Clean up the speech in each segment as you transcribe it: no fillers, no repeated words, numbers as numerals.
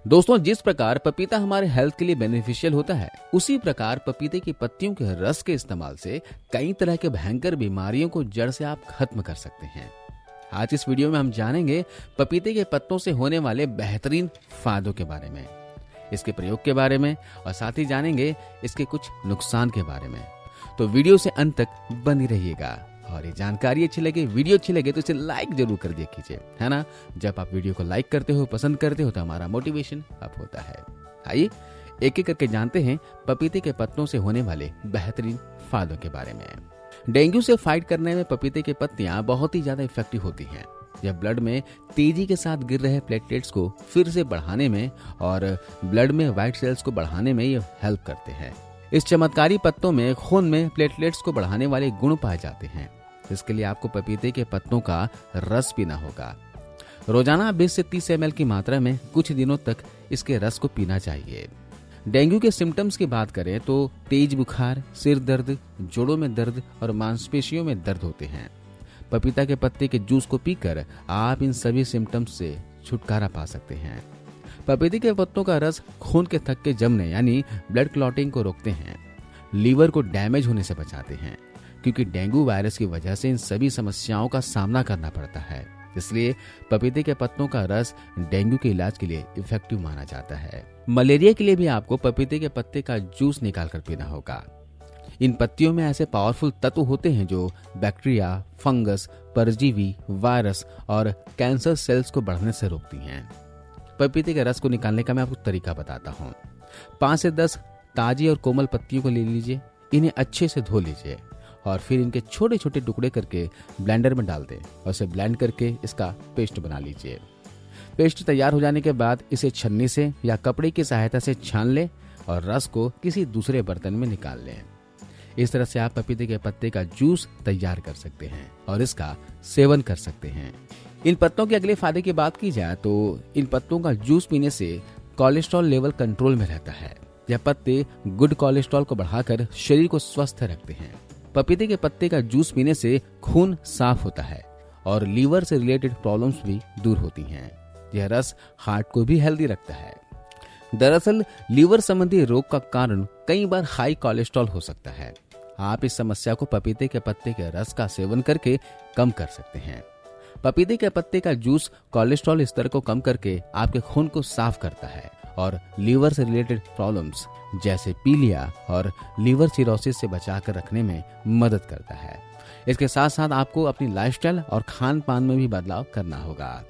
दोस्तों, जिस प्रकार पपीता हमारे हेल्थ के लिए बेनिफिशियल होता है, उसी प्रकार पपीते की पत्तियों के रस के इस्तेमाल से कई तरह के भयंकर बीमारियों को जड़ से आप खत्म कर सकते हैं। आज इस वीडियो में हम जानेंगे पपीते के पत्तों से होने वाले बेहतरीन फायदों के बारे में, इसके प्रयोग के बारे में और साथ ही जानेंगे इसके कुछ नुकसान के बारे में। तो वीडियो से अंत तक बनी रहिएगा और ये जानकारी अच्छी लगे, वीडियो अच्छी लगे तो इसे लाइक जरूर कर दिया कीजिए, है ना। जब आप वीडियो को लाइक करते हो, पसंद करते हो तो हमारा मोटिवेशन अप होता है। आइए एक एक करके जानते हैं पपीते के पत्तों से होने वाले बेहतरीन फायदों के बारे में। डेंगू से फाइट करने में पपीते की पत्तियां बहुत ही ज्यादा इफेक्टिव होती हैं। यह ब्लड में तेजी के साथ गिर रहे प्लेटलेट्स को फिर से बढ़ाने में और ब्लड में व्हाइट सेल्स को बढ़ाने में ये हेल्प करते हैं। इस चमत्कारी पत्तों में खून में प्लेटलेट्स को बढ़ाने वाले गुण पाए जाते हैं। इसके लिए आपको पपीते के पत्तों का रस पीना होगा। रोजाना 20 से 30 ml की मात्रा में कुछ दिनों तक इसके रस को पीना चाहिए। डेंगू के सिम्टम्स की बात करें तो तेज बुखार, सिर दर्द, जोड़ों में दर्द और मांसपेशियों में दर्द होते हैं। पपीता के पत्ते के जूस को पीकर आप इन सभी सिम्टम्स से छुटकारा पा सकते हैं। पपीते के पत्तों का रस खून के थक्के जमने यानी ब्लड क्लॉटिंग को रोकते हैं, लीवर को डैमेज होने से बचाते हैं, क्योंकि डेंगू वायरस की वजह से इन सभी समस्याओं का सामना करना पड़ता है। इसलिए पपीते के पत्तों का रस डेंगू के इलाज के लिए इफेक्टिव माना जाता है। मलेरिया के लिए भी आपको पपीते के पत्ते का जूस निकाल कर पीना होगा। इन पत्तियों में ऐसे पावरफुल तत्व होते हैं जो बैक्टीरिया, फंगस, परजीवी, वायरस और कैंसर सेल्स को बढ़ने से रोकती हैं। पपीते के रस को निकालने का मैं आपको तरीका बताता हूँ। 5 से 10 ताजी और कोमल पत्तियों को ले लीजिए, इन्हें अच्छे से धो लीजिए और फिर इनके छोटे छोटे टुकड़े करके ब्लेंडर में डाल दें और इसे ब्लेंड करके इसका पेस्ट बना लीजिए। पेस्ट तैयार हो जाने के बाद इसे छन्नी से या कपड़े की सहायता से छान लें और रस को किसी दूसरे बर्तन में निकाल लें। इस तरह से आप पपीते के पत्ते का जूस तैयार कर सकते हैं और इसका सेवन कर सकते हैं। इन पत्तों के अगले फायदे की बात की जाए तो इन पत्तों का जूस पीने से कोलेस्ट्रॉल लेवल कंट्रोल में रहता है। यह पत्ते गुड कोलेस्ट्रॉल को बढ़ाकर शरीर को स्वस्थ रखते हैं। पपीते के पत्ते का जूस पीने से खून साफ होता है और लीवर से रिलेटेड प्रॉब्लम्स भी दूर होती हैं। यह रस हार्ट को भी हेल्दी रखता है। दरअसल लीवर संबंधी रोग का कारण कई बार हाई कोलेस्ट्रॉल हो सकता है। आप इस समस्या को पपीते के पत्ते के रस का सेवन करके कम कर सकते हैं। पपीते के पत्ते का जूस कोलेस्ट्रॉल स्तर को कम करके आपके खून को साफ करता है और लीवर से रिलेटेड प्रॉब्लम्स जैसे पीलिया और लीवर सिरोसिस से बचाकर रखने में मदद करता है। इसके साथ साथ आपको अपनी लाइफस्टाइल और खान पान में भी बदलाव करना होगा।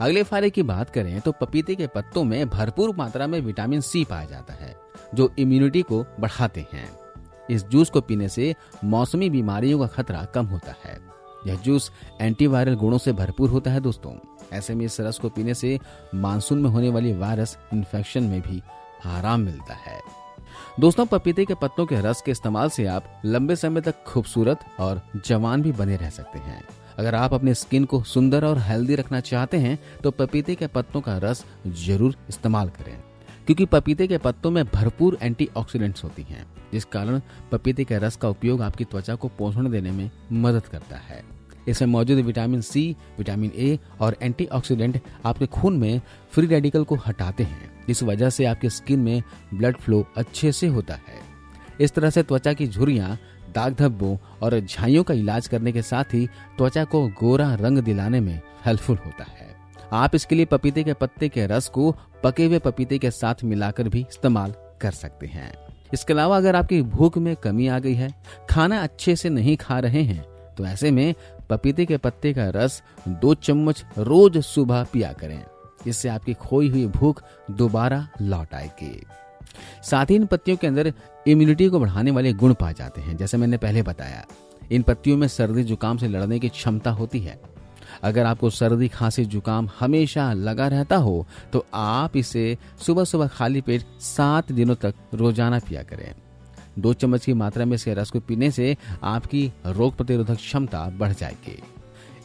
अगले फायदे की बात करें तो पपीते के पत्तों में भरपूर मात्रा में विटामिन सी पाया जाता है जो इम्यूनिटी को बढ़ाते हैं। इस जूस को पीने से मौसमी बीमारियों का खतरा कम होता है। यह जूस एंटीवायरल गुणों से भरपूर होता है दोस्तों। ऐसे में इस रस को पीने से मानसून में होने वाली वायरस इन्फेक्शन में भी आराम मिलता है। दोस्तों, पपीते के पत्तों के रस के इस्तेमाल से आप लंबे समय तक खूबसूरत और जवान भी बने रह सकते हैं। अगर आप अपने स्किन को सुंदर और हेल्दी रखना चाहते हैं तो पपीते के पत्तों का रस जरूर इस्तेमाल करें, क्योंकि पपीते के पत्तों में भरपूर एंटीऑक्सीडेंट्स होती हैं, जिस कारण पपीते के रस का उपयोग आपकी त्वचा को पोषण देने में मदद करता है। इसमें मौजूद विटामिन सी, विटामिन ए और एंटीऑक्सीडेंट आपके खून में फ्री रेडिकल को हटाते हैं। इस वजह से आपके स्किन में ब्लड फ्लो अच्छे से होता है। इस तरह से त्वचा की झुर्रियां, दाग धब्बों और झाइयों का इलाज करने के साथ ही त्वचा को गोरा रंग दिलाने में हेल्पफुल होता है। आप इसके लिए पपीते के पत्ते के रस को पके हुए पपीते के साथ मिलाकर भी इस्तेमाल कर सकते हैं। इसके अलावा अगर आपकी भूख में कमी आ गई है, खाना अच्छे से नहीं खा रहे हैं, तो ऐसे में पपीते के पत्ते का रस 2 चम्मच रोज सुबह पिया करें। इससे आपकी खोई हुई भूख दोबारा लौट आएगी। साथ ही इन पत्तियों के अंदर इम्यूनिटी को बढ़ाने वाले गुण पाए जाते हैं। जैसे मैंने पहले बताया, इन पत्तियों में सर्दी जुकाम से लड़ने की क्षमता होती है। अगर आपको सर्दी, खांसी, जुकाम हमेशा लगा रहता हो तो आप इसे सुबह सुबह खाली पेट 7 दिनों तक रोजाना पिया करें। 2 चम्मच की मात्रा में इसके रस को पीने से आपकी रोग प्रतिरोधक क्षमता बढ़ जाएगी।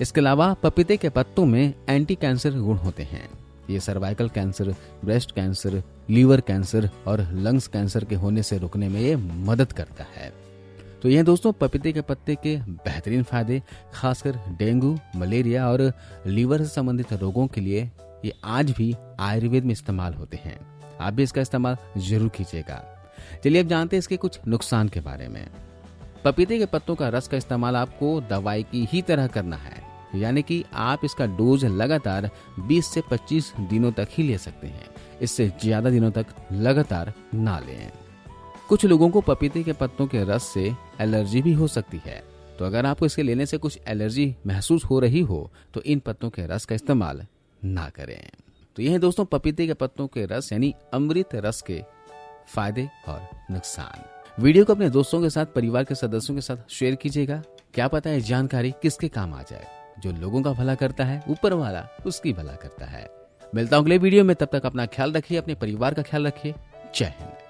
इसके अलावा पपीते के पत्तों में एंटी कैंसर गुण होते हैं। ये cervical cancer, breast cancer, liver cancer और लंग्स कैंसर के होने से रोकने में ये मदद करता है। तो ये दोस्तों पपीते के पत्ते के बेहतरीन फायदे, खासकर डेंगू, मलेरिया और लीवर से संबंधित रोगों के लिए ये आज भी आयुर्वेद में इस्तेमाल होते हैं। आप भी इसका इस्तेमाल जरूर कीजिएगा। चलिए अब जानते हैं इसके कुछ नुकसान के बारे में। पपीते के पत्तों का रस का इस्तेमाल आपको दवाई की ही तरह करना है, यानी कि आप इसका डोज लगातार 20 से 25 दिनों तक ही ले सकते हैं। इससे ज्यादा दिनों तक लगातार ना लें। कुछ लोगों को पपीते के पत्तों के रस से एलर्जी भी हो सकती है, तो अगर आपको इसके लेने से कुछ एलर्जी महसूस हो रही हो तो इन पत्तों के रस का इस्तेमाल ना करें। तो यह है दोस्तों पपीते के पत्तों के रस यानी अमृत रस के फायदे और नुकसान। वीडियो को अपने दोस्तों के साथ, परिवार के सदस्यों के साथ शेयर कीजिएगा। क्या पता है जानकारी किसके काम आ जाए। जो लोगों का भला करता है ऊपर वाला उसकी भला करता है। मिलता हूं अगले वीडियो में, तब तक अपना ख्याल रखिए, अपने परिवार का ख्याल रखिए। जय हिंद।